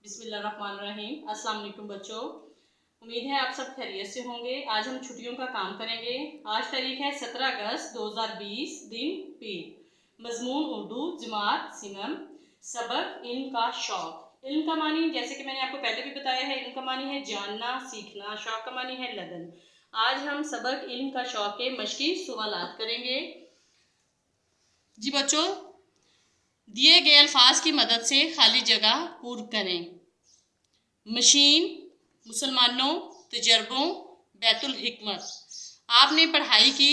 बिस्मिल्लाहिर्रहमानिर्रहीम। अस्सलाम वालेकुम बच्चों, उम्मीद है आप सब खैरियत से होंगे। आज हम छुट्टियों का काम करेंगे। आज तारीख है 17 अगस्त 2020, दिन पीर। मजमून उर्दू, जमात सिनम, सबक इल्म का शौक। इल्म का मानी जैसे कि मैंने आपको पहले भी बताया है, इल्म का मानी है जानना, सीखना। शौक का मानी है लगन। आज हम सबक इल्म का शौक के मशकी सवालात करेंगे। जी बच्चों, दिए गए अल्फाज की मदद से खाली जगह पूर्ण करें। मशीन, मुसलमानों, तजर्बों, बैतुल हिकमत। आपने पढ़ाई की,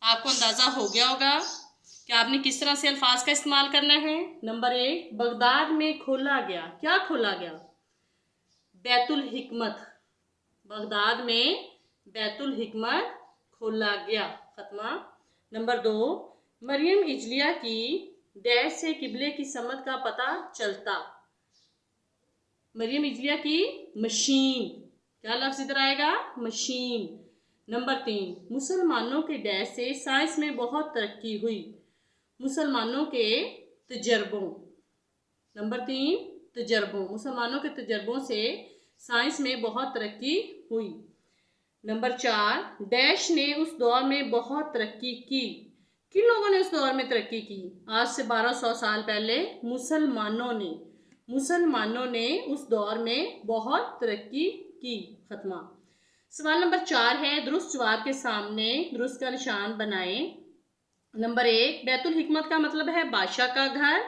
आपको अंदाज़ा हो गया होगा कि आपने किस तरह से अल्फाज का इस्तेमाल करना है। नंबर 1, बगदाद में खोला गया। क्या खोला गया? बैतुल हिकमत। बगदाद में बैतुल हिकमत खोला गया। खत्मा। नंबर 2, मरियम इजलिया की डैश से किबले की समत का पता चलता। मरियम इजलिया की मशीन। क्या लफ्ज इधर आएगा? मशीन। नंबर 3, मुसलमानों के डैश से साइंस में बहुत तरक्की हुई। मुसलमानों के तजर्बों। नंबर 3, तजर्बों। मुसलमानों के तजर्बों से साइंस में बहुत तरक्की हुई। नंबर 4, डैश ने उस दौर में बहुत तरक्की की। किन लोगों ने उस दौर में तरक्की की? आज से 1200 साल पहले मुसलमानों ने उस दौर में बहुत तरक्की की। खत्मा। सवाल नंबर 4 है, दुरुस्त जवाब के सामने दुरुस्त का निशान बनाएं। नंबर 1, बैतुल हिकमत का मतलब है बादशाह का घर।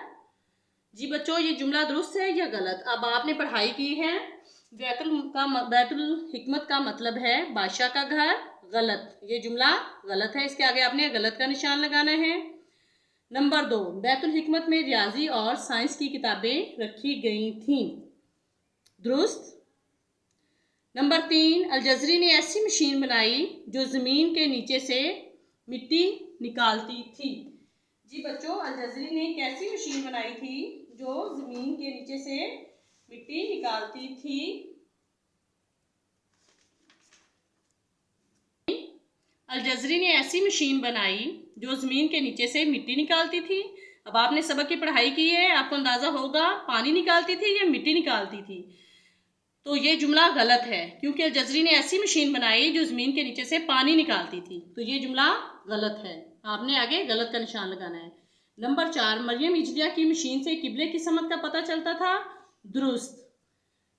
जी बच्चों, ये जुमला दुरुस्त है या गलत? अब आपने पढ़ाई की है। बैतुल हिकमत का मतलब है बादशाह का घर। गलत, ये जुमला गलत है। इसके आगे आपने गलत का निशान लगाना है। नंबर 2, बैतुल हिकमत में रियाजी और साइंस की किताबें रखी गई थीं। दुरुस्त। नंबर 3, अलजजरी ने ऐसी मशीन बनाई जो जमीन के नीचे से मिट्टी निकालती थी। जी बच्चों, अलजजरी ने एक ऐसी मशीन बनाई थी जो जमीन के नीचे से मिट्टी निकालती थी। अलजजरी ने ऐसी मशीन बनाई जो ज़मीन के नीचे से मिट्टी निकालती थी। अब आपने सबक की पढ़ाई की है, आपको अंदाज़ा होगा पानी निकालती थी या मिट्टी निकालती थी। तो ये जुमला गलत है, क्योंकि अलजजरी ने ऐसी मशीन बनाई जो ज़मीन के नीचे से पानी निकालती थी। तो ये जुमला गलत है। आपने आगे गलत का निशान लगाना है। नंबर 4, मरियम इजलिया की मशीन से किबले की समत का पता चलता था। दुरुस्त।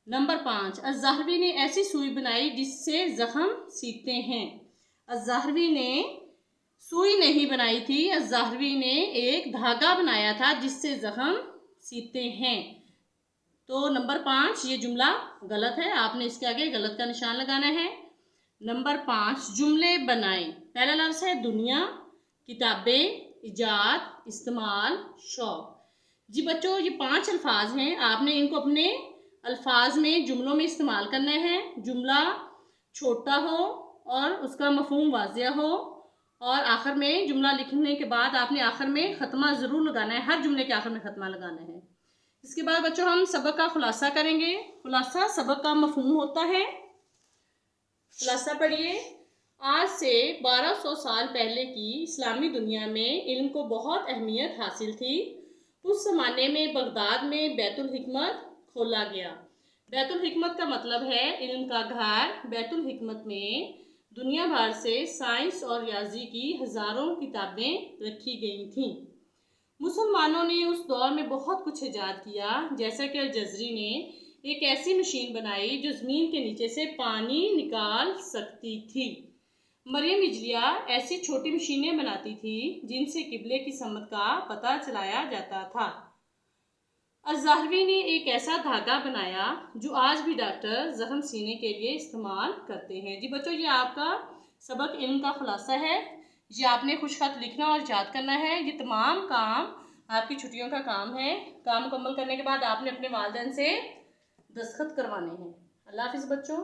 नंबर 5, अज़्ज़ाहरवी ने ऐसी सुई बनाई जिससे जख्म सीते हैं। अज़्ज़ाहरवी ने सुई नहीं बनाई थी, अज़्ज़ाहरवी ने एक धागा बनाया था जिससे जख्म सीते हैं। तो नंबर 5 ये जुमला गलत है। आपने इसके आगे गलत का निशान लगाना है। नंबर 5, जुमले बनाएं। पहला लफ्ज़ है दुनिया, किताबें, इजाद, इस्तेमाल, शौक। जी बच्चों, ये 5 अल्फाज हैं। आपने इनको अपने अल्फाज में जुमलों में इस्तेमाल करना है। जुमला छोटा हो और उसका मफहूम वाज़िया हो, और आखिर में जुमला लिखने के बाद आपने आखिर में ख़त्मा ज़रूर लगाना है। हर जुमले के आखिर में ख़त्मा लगाना है। इसके बाद बच्चों हम सबक का खुलासा करेंगे। खुलासा सबक का मफहूम होता है। खुलासा पढ़िए। आज से 1200 साल पहले की इस्लामी दुनिया में इल्म को बहुत अहमियत हासिल थी। उस ज़माने में बगदाद में बैतुल हिकमत खोला गया। बैतुल हिकमत का मतलब है इल्म का घर। बैतुल हिकमत में दुनिया भर से साइंस और रियाजी की हज़ारों किताबें रखी गई थीं। मुसलमानों ने उस दौर में बहुत कुछ ईजाद किया, जैसा कि अलजजरी ने एक ऐसी मशीन बनाई जो ज़मीन के नीचे से पानी निकाल सकती थी। मरियम इजलिया ऐसी छोटी मशीनें बनाती थी जिनसे किबले की समत का पता चलाया जाता था। अज़्ज़ाहरवी ने एक ऐसा धागा बनाया जो आज भी डॉक्टर जख्म सीने के लिए इस्तेमाल करते हैं। जी बच्चों, ये आपका सबक इल्म का खुलासा है। ये आपने खुशखत लिखना और याद करना है। ये तमाम काम आपकी छुट्टियों का काम है। काम मुकम्मल करने के बाद आपने अपने वालिदैन से दस्तखत करवाने हैं। अल्लाह हाफ़िज़ बच्चों।